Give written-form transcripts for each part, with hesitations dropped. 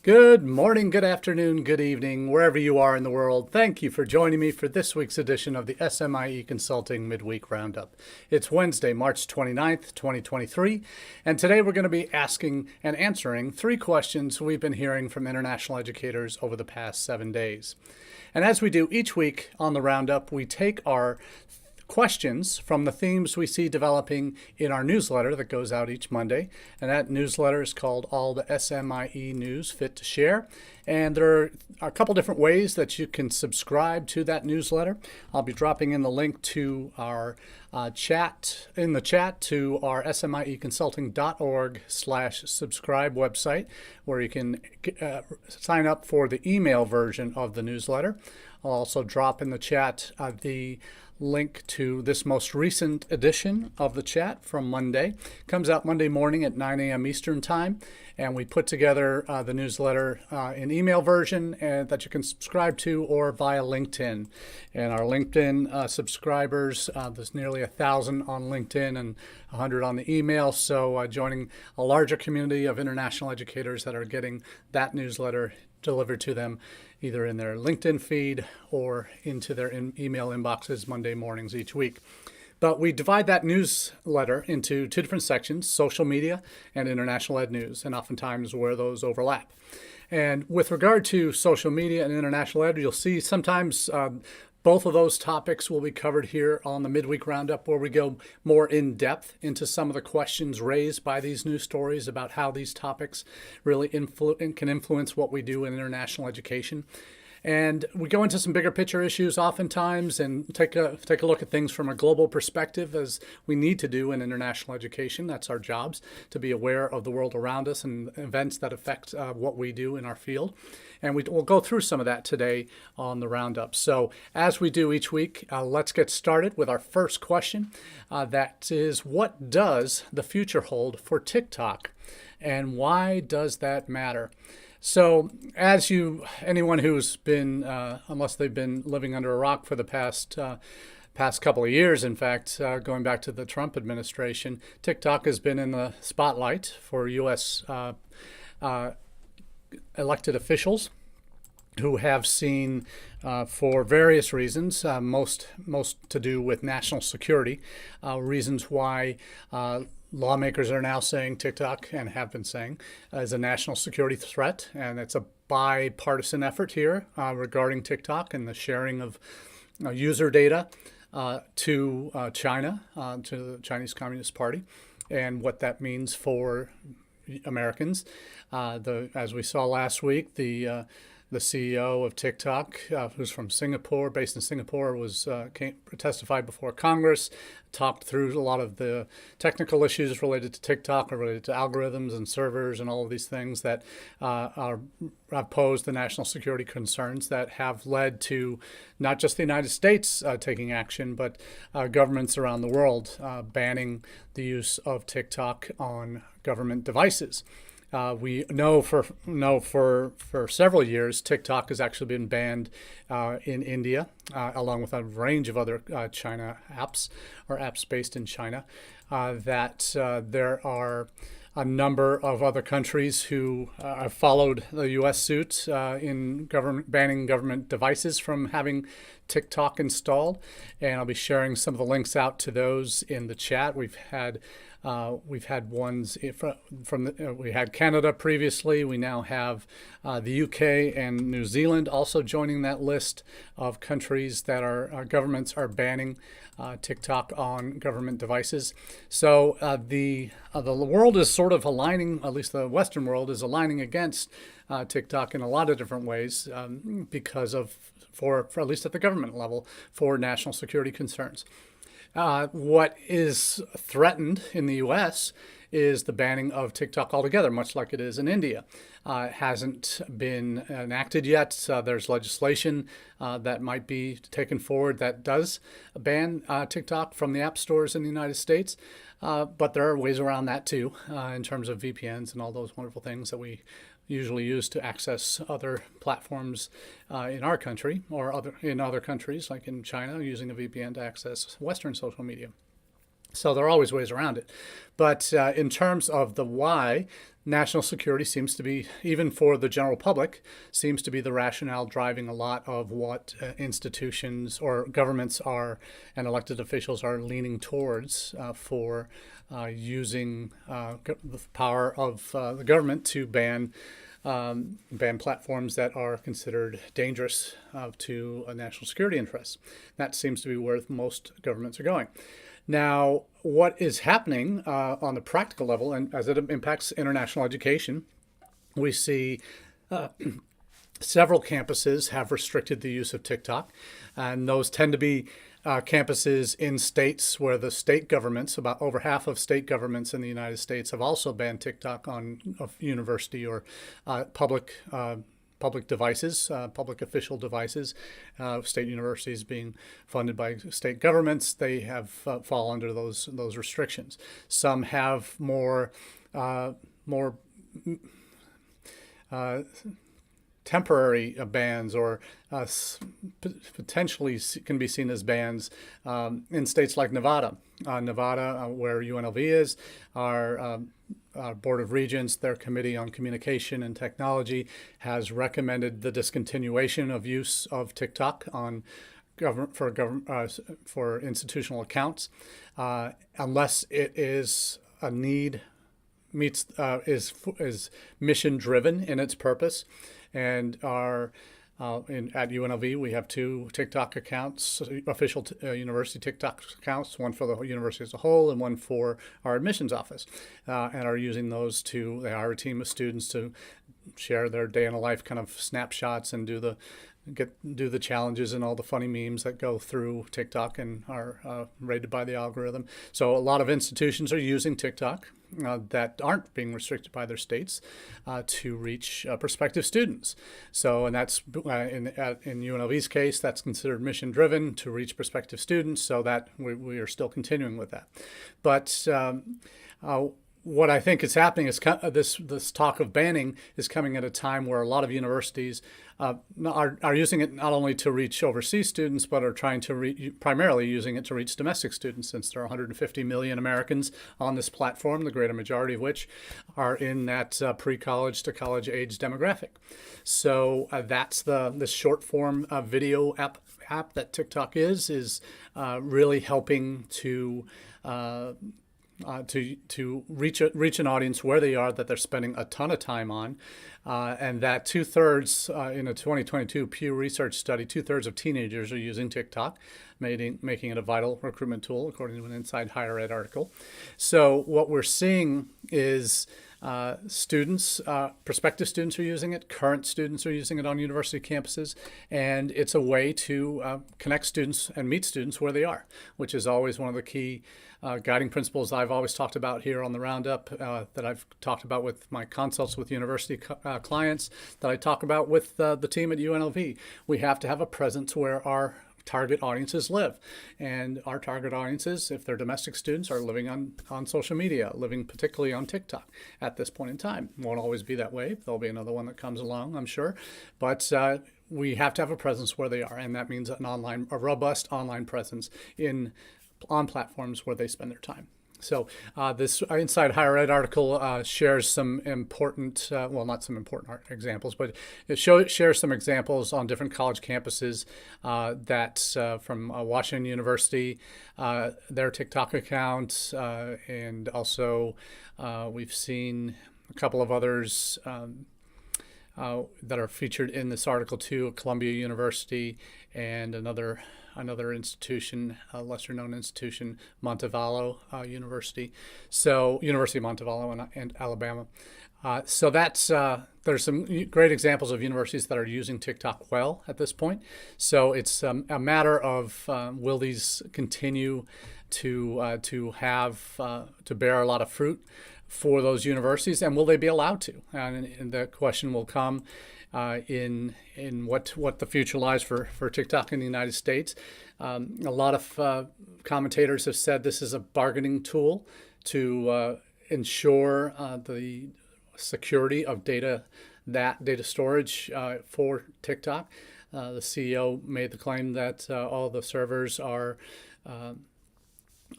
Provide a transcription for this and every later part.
Good morning, good afternoon, good evening, wherever you are in the world. Thank you for joining me for this week's edition of the SMIE Consulting Midweek Roundup. It's Wednesday, March 29th, 2023, and today we're going to be asking and answering 3 questions we've been hearing from international educators over the past 7 days. And as we do each week on the Roundup, we take our questions from the themes we see developing in our newsletter that goes out each Monday. And that newsletter is called All the SMIE News Fit to Share. And there are a couple different ways that you can subscribe to that newsletter. I'll be dropping in the link to our chat to our smieconsulting.org/subscribe website, where you can sign up for the email version of the newsletter. I'll also drop in the chat the link to this most recent edition of the chat from Monday. It comes out Monday morning at 9 a.m. Eastern Time, and we put together the newsletter in email version that you can subscribe to or via LinkedIn. And our LinkedIn subscribers, there's nearly 1,000 on LinkedIn and 100 on the email, so joining a larger community of international educators that are getting that newsletter delivered to them either in their LinkedIn feed or into their email inboxes Monday mornings each week. But we divide that newsletter into 2 different sections: social media and international ed news, and oftentimes where those overlap. And with regard to social media and international ed, you'll see sometimes both of those topics will be covered here on the Midweek Roundup, where we go more in depth into some of the questions raised by these news stories about how these topics really can influence what we do in international education. And we go into some bigger picture issues oftentimes and take a look at things from a global perspective, as we need to do in international education. That's our jobs, to be aware of the world around us and events that affect what we do in our field. And we'll go through some of that today on the Roundup. So as we do each week, let's get started with our first question. That is, what does the future hold for TikTok, and why does that matter? So anyone who's been, unless they've been living under a rock for the past couple of years, in fact, going back to the Trump administration, TikTok has been in the spotlight for U.S. Elected officials who have seen, for various reasons, most to do with national security, reasons why lawmakers are now saying TikTok, and have been saying, is a national security threat. And it's a bipartisan effort here regarding TikTok and the sharing of user data to China, to the Chinese Communist Party, and what that means for Americans. As we saw last week, the CEO of TikTok, who's from Singapore, based in Singapore, testified before Congress, talked through a lot of the technical issues related to TikTok, or related to algorithms and servers and all of these things that pose the national security concerns that have led to not just the United States taking action, but governments around the world banning the use of TikTok on government devices. We know for several years TikTok has actually been banned in India, along with a range of other China apps, or apps based in China. There are a number of other countries who have followed the U.S. suit in banning government devices from having TikTok installed, and I'll be sharing some of the links out to those in the chat. We've had ones we had Canada previously. We now have the UK and New Zealand also joining that list of countries that our governments are banning TikTok on government devices. So the world is sort of aligning, at least the Western world is aligning against TikTok in a lot of different ways because of, for at least at the government level, for national security concerns. What is threatened in the U.S. is the banning of TikTok altogether, much like it is in India. It hasn't been enacted yet. There's legislation that might be taken forward that does ban TikTok from the app stores in the United States. But there are ways around that too, in terms of VPNs and all those wonderful things that we usually used to access other platforms in our country, or in other countries, like in China, using a VPN to access Western social media. So there are always ways around it. But in terms of the why, national security seems to be, even for the general public, seems to be the rationale driving a lot of what institutions or governments are and elected officials are leaning towards for using the power of the government to ban platforms that are considered dangerous to national security interests. That seems to be where most governments are going. Now, what is happening on the practical level, and as it impacts international education, we see several campuses have restricted the use of TikTok, and those tend to be campuses in states where the state governments, about over half of state governments in the United States, have also banned TikTok on university or public devices, public official devices. State universities being funded by state governments, they have fall under those restrictions. Some have more temporary bans, or potentially can be seen as bans in states like Nevada. Nevada, where UNLV is, our Board of Regents, their Committee on Communication and Technology, has recommended the discontinuation of use of TikTok on for institutional accounts, unless it is a need is mission driven in its purpose. And at UNLV, we have 2 TikTok accounts, official university TikTok accounts, one for the university as a whole and one for our admissions office, and are using those they hire a team of students to share their day in the life kind of snapshots and do the challenges and all the funny memes that go through TikTok and are rated by the algorithm. So a lot of institutions are using TikTok that aren't being restricted by their states to reach prospective students. So, and that's in UNLV's case, that's considered mission driven to reach prospective students. So that we are still continuing with that. But what I think is happening is this talk of banning is coming at a time where a lot of universities are using it not only to reach overseas students, but are trying to primarily using it to reach domestic students, since there are 150 million Americans on this platform, the greater majority of which are in that pre-college to college age demographic. So that's this short form video app that TikTok is really helping to reach an audience where they are, that they're spending a ton of time on, and that 2/3 in a 2022 Pew Research study, 2/3 of teenagers are using TikTok, making it a vital recruitment tool, according to an Inside Higher Ed article. So what we're seeing is prospective students are using it, current students are using it on university campuses, and it's a way to connect students and meet students where they are, which is always one of the key guiding principles I've always talked about here on the Roundup, that I've talked about with my consults with university clients, that I talk about with the team at UNLV. We have to have a presence where our target audiences live. And our target audiences, if they're domestic students, are living on social media, living particularly on TikTok at this point in time. Won't always be that way. There'll be another one that comes along, I'm sure. But we have to have a presence where they are. And that means a robust online presence on platforms where they spend their time. So this Inside Higher Ed article shares some important, not some important examples, but it shares some examples on different college campuses from Washington University, their TikTok account, and also we've seen a couple of others that are featured in this article too, Columbia University and another institution, a lesser-known institution, Montevallo University. So University of Montevallo and Alabama. So there's some great examples of universities that are using TikTok well at this point. So it's a matter of will these continue to bear a lot of fruit for those universities, and will they be allowed to? And the question will come in what the future lies for TikTok in the United States. A lot of commentators have said this is a bargaining tool to ensure the security of data storage for TikTok. The CEO made the claim that all the servers are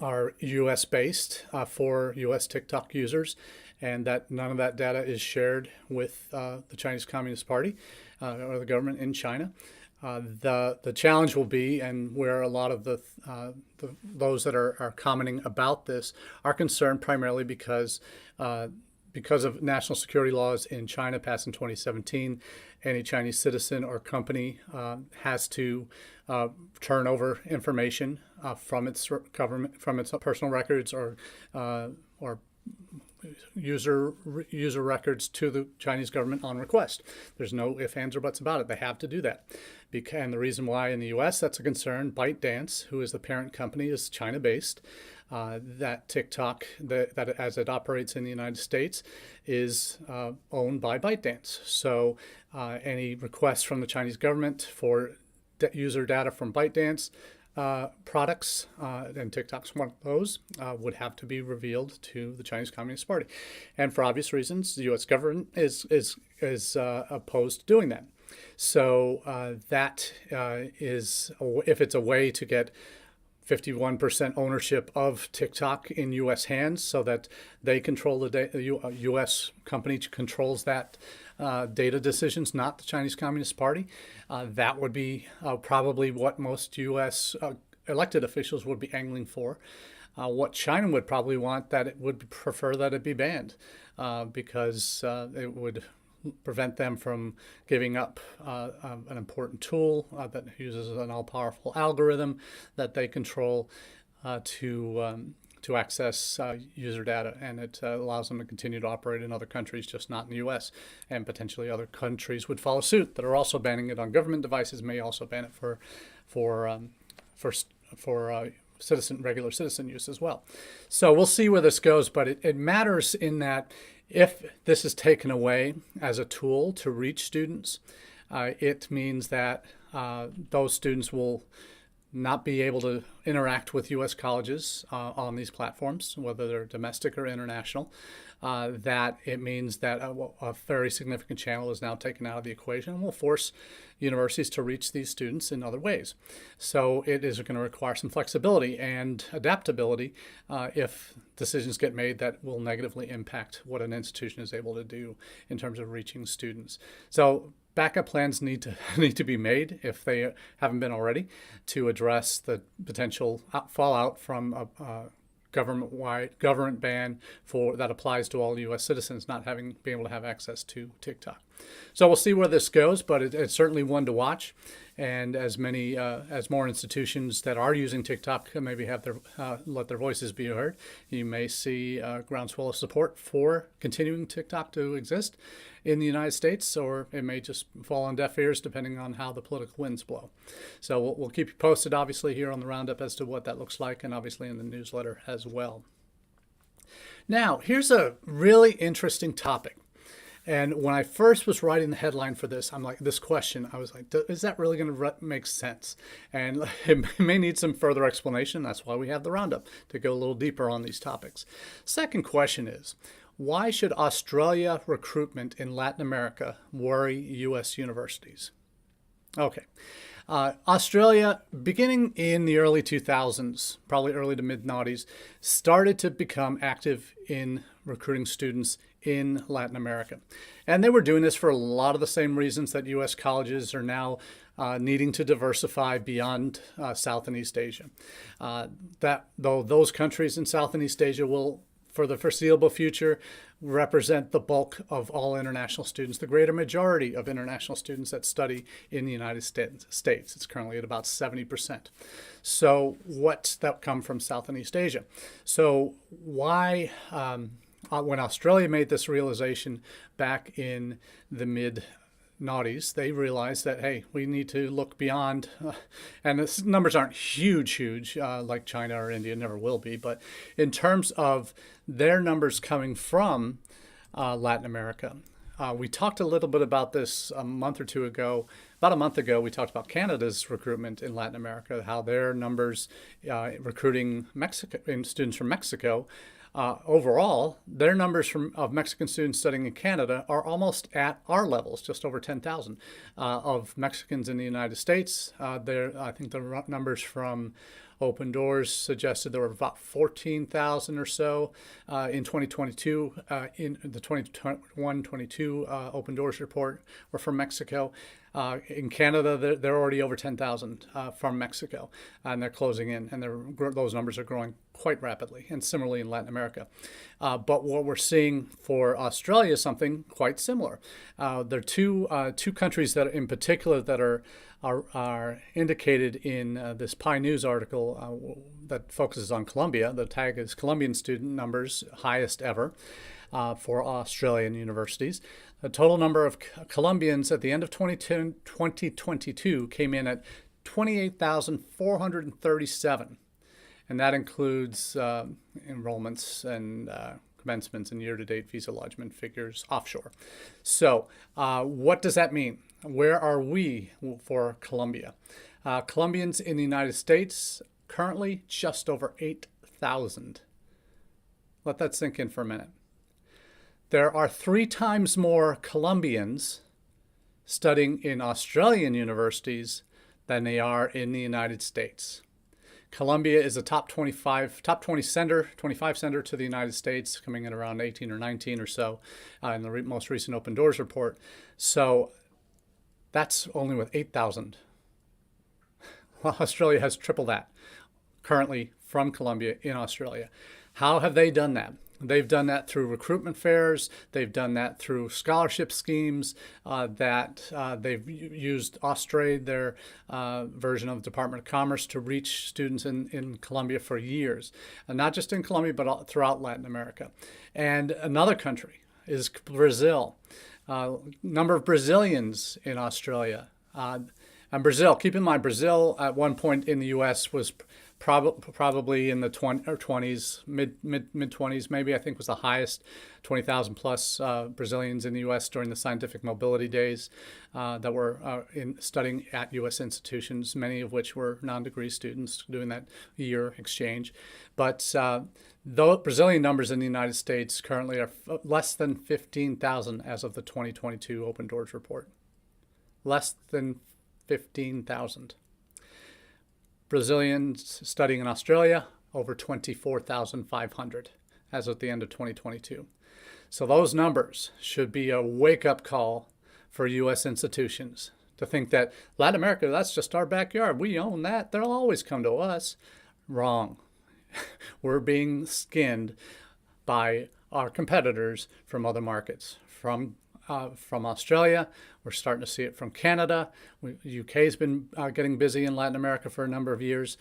are U.S. based for U.S. TikTok users, and that none of that data is shared with the Chinese Communist Party or the government in China. The challenge will be, and where a lot of those that are commenting about this are concerned primarily because of national security laws in China passed in 2017, any Chinese citizen or company has to turn over information from its government, from its personal records or user records to the Chinese government on request. There's no ifs, ands, or buts about it. They have to do that. And the reason why in the U.S. that's a concern, ByteDance, who is the parent company, is China-based. That TikTok, that as it operates in the United States, is owned by ByteDance. So any requests from the Chinese government for user data from ByteDance products, and TikTok's one of those, would have to be revealed to the Chinese Communist Party. And for obvious reasons, the U.S. government is opposed to doing that. So that is, if it's a way to get 51% ownership of TikTok in U.S. hands so that they control the data, the U.S. company controls that data decisions, not the Chinese Communist Party. That would be probably what most U.S. Elected officials would be angling for. What China would probably want, that it would prefer that it be banned because it would prevent them from giving up an important tool that uses an all-powerful algorithm that they control to access user data, and it allows them to continue to operate in other countries, just not in the U.S. And potentially other countries would follow suit that are also banning it on government devices, may also ban it for regular citizen use as well. So we'll see where this goes, but it matters in that if this is taken away as a tool to reach students, it means that those students will not be able to interact with U.S. colleges on these platforms, whether they're domestic or international. That it means that a very significant channel is now taken out of the equation and will force universities to reach these students in other ways. So it is going to require some flexibility and adaptability if decisions get made that will negatively impact what an institution is able to do in terms of reaching students. So backup plans need to be made, if they haven't been already, to address the potential fallout from a government ban that applies to all U.S. citizens not being able to have access to TikTok. So we'll see where this goes, but it's certainly one to watch. And as more institutions that are using TikTok maybe have let their voices be heard, you may see a groundswell of support for continuing TikTok to exist in the United States, or it may just fall on deaf ears depending on how the political winds blow. So we'll keep you posted, obviously, here on the Roundup as to what that looks like, and obviously in the newsletter as well. Now, here's a really interesting topic. And when I first was writing the headline for this, this question, I was like, is that really going to make sense? And it may need some further explanation. That's why we have the Roundup, to go a little deeper on these topics. Second question is, why should Australia recruitment in Latin America worry U.S. universities? Okay. Australia, beginning in the early 2000s, probably early to mid-noughties, started to become active in recruiting students in Latin America. And they were doing this for a lot of the same reasons that U.S. colleges are now needing to diversify beyond South and East Asia. Though those countries in South and East Asia will, for the foreseeable future, represent the bulk of all international students, the greater majority of international students that study in the United States. It's currently at about 70%. So what's that come from South and East Asia? So why, when Australia made this realization back in the mid-noughties, they realized that, hey, we need to look beyond, and the numbers aren't huge, like China or India, never will be, but in terms of their numbers coming from Latin America. We talked a little bit about this a month or two ago. About a month ago, we talked about Canada's recruitment in Latin America, how their numbers recruiting students from Mexico, overall, their numbers of Mexican students studying in Canada are almost at our levels, just over 10,000 of Mexicans in the United States. I think the numbers from Open Doors suggested there were about 14,000 or so in 2022. In the 2021-22 Open Doors report were from Mexico. In Canada, they're already over 10,000 from Mexico, and they're closing in, and those numbers are growing quite rapidly, and similarly in Latin America. But what we're seeing for Australia is something quite similar. There are two countries that, in particular, that are indicated in this Pi News article that focuses on Colombia. The tag is Colombian student numbers highest ever for Australian universities. The total number of Colombians at the end of 2022 came in at 28,437. And that includes enrollments and commencements and year-to-date visa lodgement figures offshore. So what does that mean? Where are we for Colombia? Colombians in the United States, currently just over 8,000. Let that sink in for a minute. There are 3 times more Colombians studying in Australian universities than they are in the United States. Colombia is a top 25 sender to the United States, coming in around 18 or 19 or so in the most recent Open Doors report. So that's only with 8,000. Well, Australia has triple that currently from Colombia in Australia. How have they done that? They've done that through recruitment fairs. They've done that through scholarship schemes they've used Austrade, their version of the Department of Commerce, to reach students in Colombia for years. And not just in Colombia, but throughout Latin America. And another country is Brazil. Number of Brazilians in Australia. And Brazil, keep in mind, Brazil at one point in the U.S. was probably in the 20s, mid-20s, maybe, I think was the highest, 20,000 plus Brazilians in the U.S. during the scientific mobility days that were studying at U.S. institutions, many of which were non-degree students doing that year exchange. But the Brazilian numbers in the United States currently are less than 15,000 as of the 2022 Open Doors report. Less than 15,000. Brazilians studying in Australia, over 24,500 as of the end of 2022. So those numbers should be a wake-up call for U.S. institutions to think that Latin America, that's just our backyard. We own that. They'll always come to us. Wrong. We're being skinned by our competitors from other markets, from Australia. We're starting to see it from Canada. UK's been getting busy in Latin America for a number of years.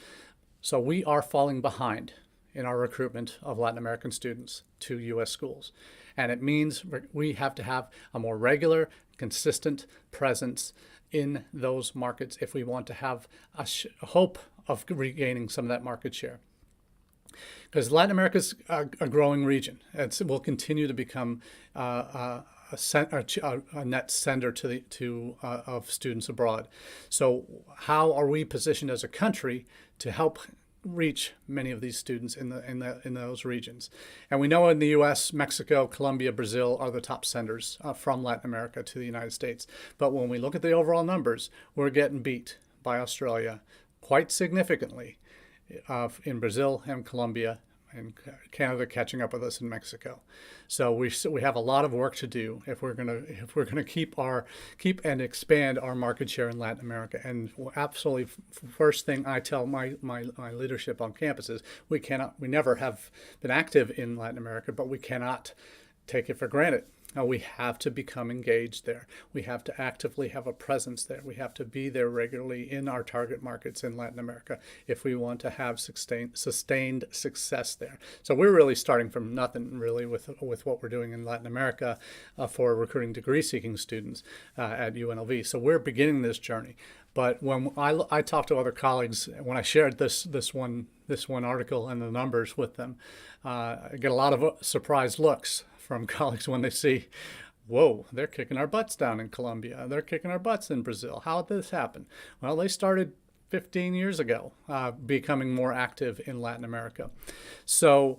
So we are falling behind in our recruitment of Latin American students to U.S. schools. And it means we have to have a more regular, consistent presence in those markets if we want to have a hope of regaining some of that market share. Because Latin America is a growing region. It will continue to become a net sender of students abroad. So how are we positioned as a country to help reach many of these students in those regions? And we know in the U.S., Mexico, Colombia, Brazil are the top senders from Latin America to the United States. But when we look at the overall numbers, we're getting beat by Australia quite significantly in Brazil and Colombia, and Canada catching up with us in Mexico. So we have a lot of work to do if we're gonna keep and expand our market share in Latin America. And absolutely, first thing I tell my leadership on campus is we never have been active in Latin America, but we cannot take it for granted. We have to become engaged there. We have to actively have a presence there. We have to be there regularly in our target markets in Latin America if we want to have sustained success there. So we're really starting from nothing, really, with what we're doing in Latin America for recruiting degree-seeking students at UNLV. So we're beginning this journey. But when I talk to other colleagues, when I shared this one article and the numbers with them, I get a lot of surprised looks from colleagues when they see, whoa, they're kicking our butts down in Colombia. They're kicking our butts in Brazil. How did this happen? Well, they started 15 years ago, becoming more active in Latin America. So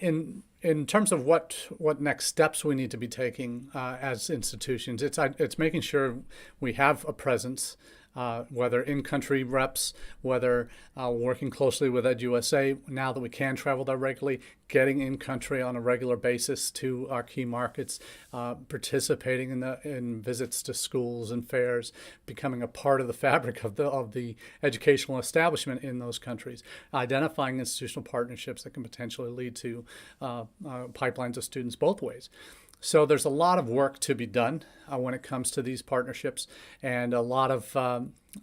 in terms of what next steps we need to be taking as institutions, it's making sure we have a presence whether in-country reps, whether working closely with EdUSA, now that we can travel there regularly, getting in-country on a regular basis to our key markets, participating in visits to schools and fairs, becoming a part of the fabric of the educational establishment in those countries, identifying institutional partnerships that can potentially lead to pipelines of students both ways. So there's a lot of work to be done when it comes to these partnerships, and a lot of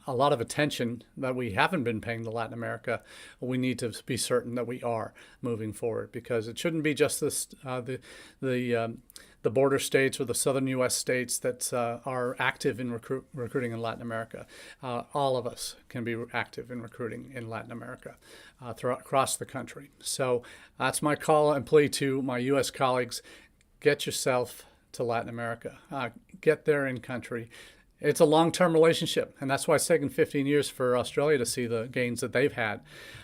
attention that we haven't been paying to Latin America. We need to be certain that we are moving forward, because it shouldn't be just the border states or the southern U.S. states that are active in recruiting in Latin America. All of us can be active in recruiting in Latin America across the country. So that's my call and plea to my U.S. colleagues. Get yourself to Latin America. Get there in country. It's a long-term relationship, and that's why it's taken 15 years for Australia to see the gains that they've had.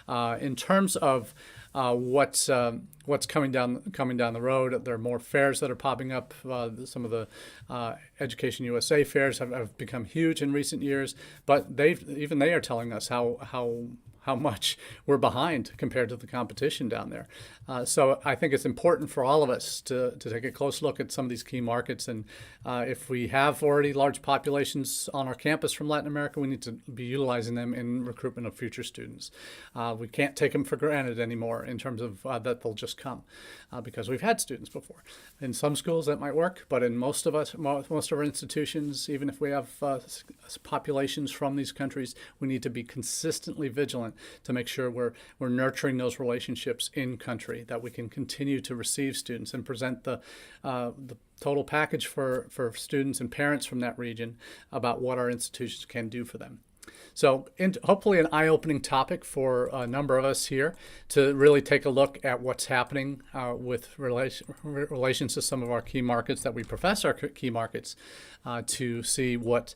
In terms of what's coming down the road, there are more fairs that are popping up. Some of the Education USA fairs have become huge in recent years, but they are telling us how much we're behind compared to the competition down there. So I think it's important for all of us to take a close look at some of these key markets. And if we have already large populations on our campus from Latin America, we need to be utilizing them in recruitment of future students. We can't take them for granted anymore in terms of that they'll just come, because we've had students before. In some schools that might work, but in most of our institutions, even if we have populations from these countries, we need to be consistently vigilant to make sure we're nurturing those relationships in country, that we can continue to receive students and present the total package for students and parents from that region about what our institutions can do for them. So hopefully an eye-opening topic for a number of us here to really take a look at what's happening with relations to some of our key markets that we profess are key markets, to see what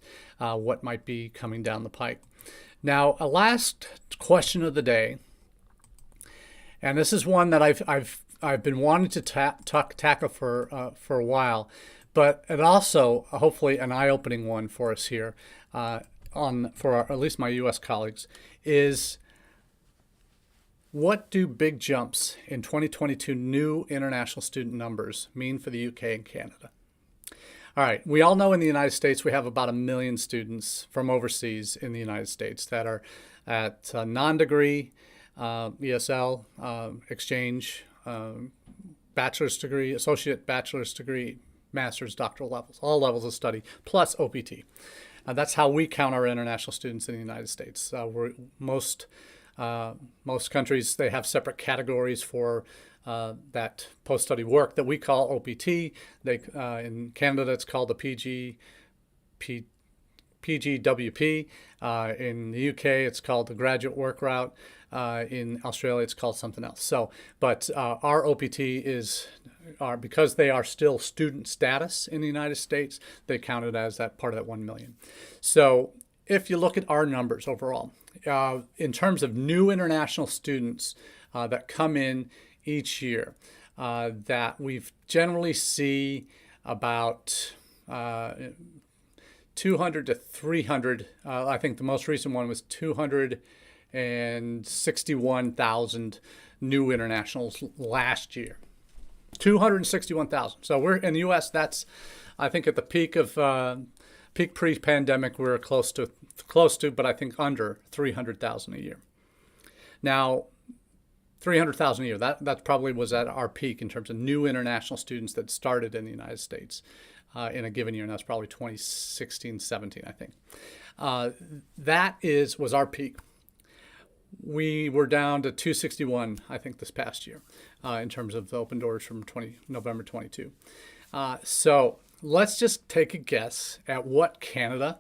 might be coming down the pike. Now, a last question of the day, and this is one that I've been wanting to tackle for a while, but it also hopefully an eye-opening one for us here, at least my U.S. colleagues, is what do big jumps in 2022 new international student numbers mean for the UK and Canada? All right, we all know in the United States we have about 1 million students from overseas in the United States that are at non-degree, ESL, exchange, bachelor's degree, associate bachelor's degree, master's, doctoral levels, all levels of study, plus OPT. That's how we count our international students in the United States. Most countries, they have separate categories for that post-study work that we call OPT. In Canada, it's called the PGWP. In the UK, it's called the graduate work route. In Australia, it's called something else. But our OPT because they are still student status in the United States, they count it as that part of that 1 million. So if you look at our numbers overall, in terms of new international students that come in each year, that we've generally see about 200 to 300. I think the most recent one was 261,000 new internationals last year. 261,000. So we're in the U.S. That's, I think, at the peak pre-pandemic, we're close to, but I think under 300,000 a year. Now, 300,000 a year. That probably was at our peak in terms of new international students that started in the United States in a given year, and that's probably 2016, 17, I think. That was our peak. We were down to 261, I think, this past year in terms of the open doors from November 22. So let's just take a guess at what Canada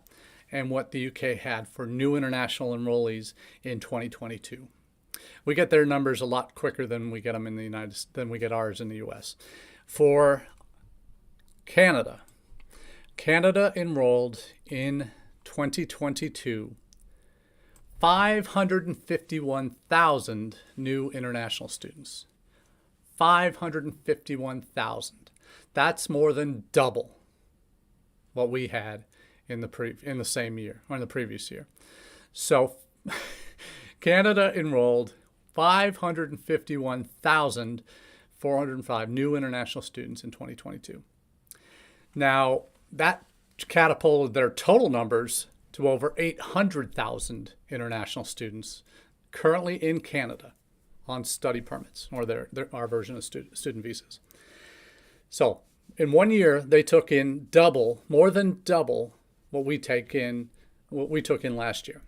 and what the UK had for new international enrollees in 2022. We get their numbers a lot quicker than we get them in than we get ours in the U.S. For Canada enrolled in 2022 551,000 new international students. 551,000. That's more than double what we had in the same year or in the previous year. So Canada enrolled 551,405 new international students in 2022. Now, that catapulted their total numbers to over 800,000 international students currently in Canada on study permits, or our version of student visas. So in 1 year, they took in more than double what we took in last year.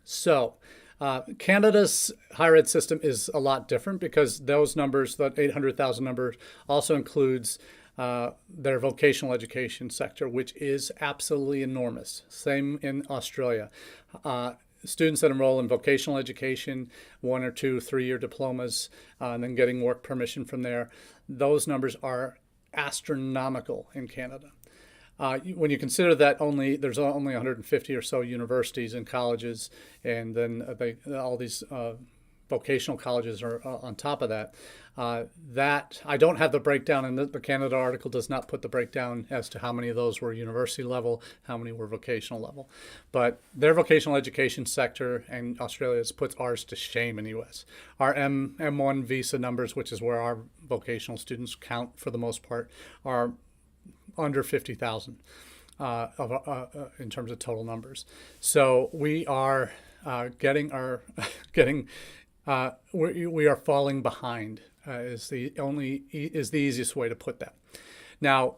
So Canada's higher ed system is a lot different because those numbers, that 800,000 number, also includes their vocational education sector, which is absolutely enormous. Same in Australia. Students that enroll in vocational education, 1 or 2, 3-year diplomas, and then getting work permission from there, those numbers are astronomical in Canada. When you consider that there's only 150 or so universities and colleges, and then all these vocational colleges are on top of that. That I don't have the breakdown, and the Canada article does not put the breakdown as to how many of those were university level, how many were vocational level. But their vocational education sector, and Australia's, puts ours to shame in the U.S. Our M1 visa numbers, which is where our vocational students count for the most part, are under 50,000 in terms of total numbers. So we are we are falling behind. Is the easiest way to put that. Now,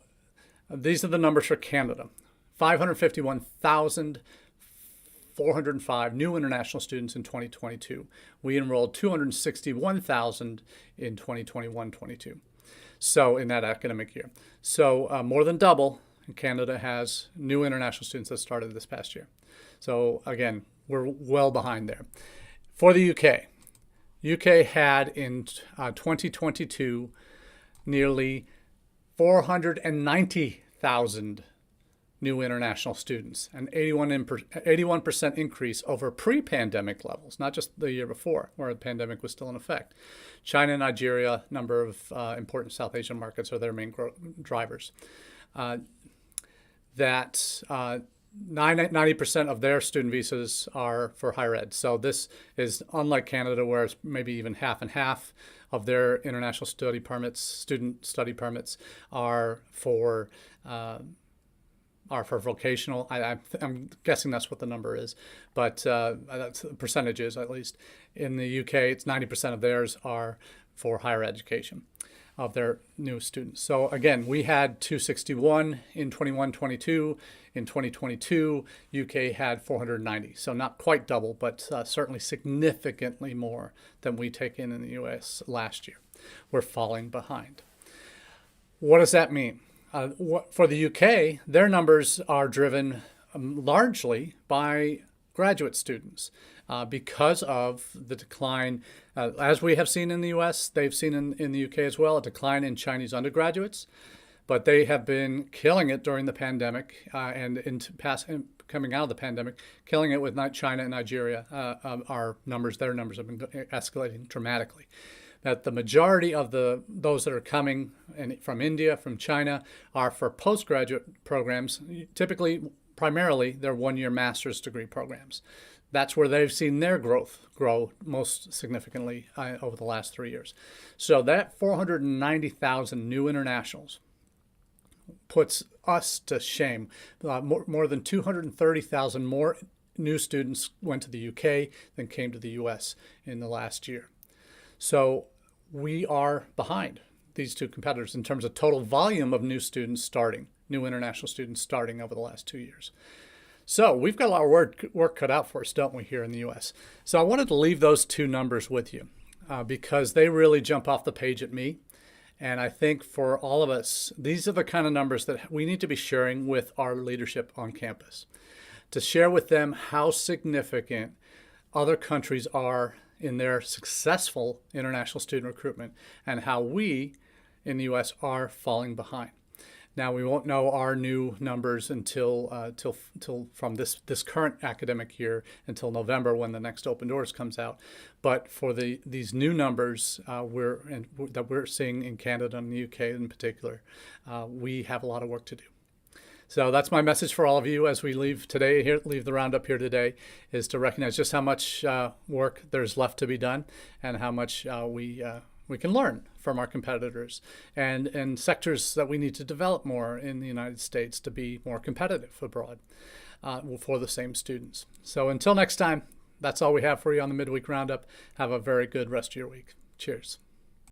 these are the numbers for Canada: 551,405 new international students in 2022. We enrolled 261,000 in 2021-22. So in that academic year. So more than double Canada has new international students that started this past year. So again, we're well behind there. For the UK, UK had in 2022 nearly 490,000 new international students, an 81% increase over pre-pandemic levels, not just the year before, where the pandemic was still in effect. China and Nigeria, number of important South Asian markets, are their main drivers. 90% of their student visas are for higher ed. So this is unlike Canada, where it's maybe even half and half of their international study permits, student study permits, are for vocational. I'm guessing that's what the number is, but that's the percentages at least. In the UK, it's 90% of theirs are for higher education of their new students. So again, we had 261 in 21-22. In 2022, UK had 490. So not quite double, but certainly significantly more than we take in the US last year. We're falling behind. What does that mean? For the UK, their numbers are driven largely by graduate students because of the decline, as we have seen in the US, they've seen in the UK as well, a decline in Chinese undergraduates. But they have been killing it during the pandemic and coming out of the pandemic, killing it with China and Nigeria. Their numbers have been escalating dramatically. That the majority of those that are coming from India, from China, are for postgraduate programs. Typically, primarily, they're 1-year master's degree programs. That's where they've seen their growth grow most significantly over the last 3 years. So that 490,000 new internationals puts us to shame. More than 230,000 more new students went to the UK than came to the US in the last year. So we are behind these two competitors in terms of total volume of new international students starting over the last 2 years. So we've got a lot of work cut out for us, don't we, here in the US? So I wanted to leave those two numbers with you because they really jump off the page at me. And I think for all of us, these are the kind of numbers that we need to be sharing with our leadership on campus, to share with them how significant other countries are in their successful international student recruitment and how we in the U.S. are falling behind. Now, we won't know our new numbers until from this current academic year until November, when the next Open Doors comes out. But for these new numbers that we're seeing in Canada and the UK in particular, we have a lot of work to do. So that's my message for all of you as we leave today, leave the roundup here today, is to recognize just how much work there's left to be done and how much we can learn from our competitors and sectors that we need to develop more in the United States to be more competitive abroad for the same students. So until next time, that's all we have for you on the Midweek Roundup. Have a very good rest of your week. Cheers.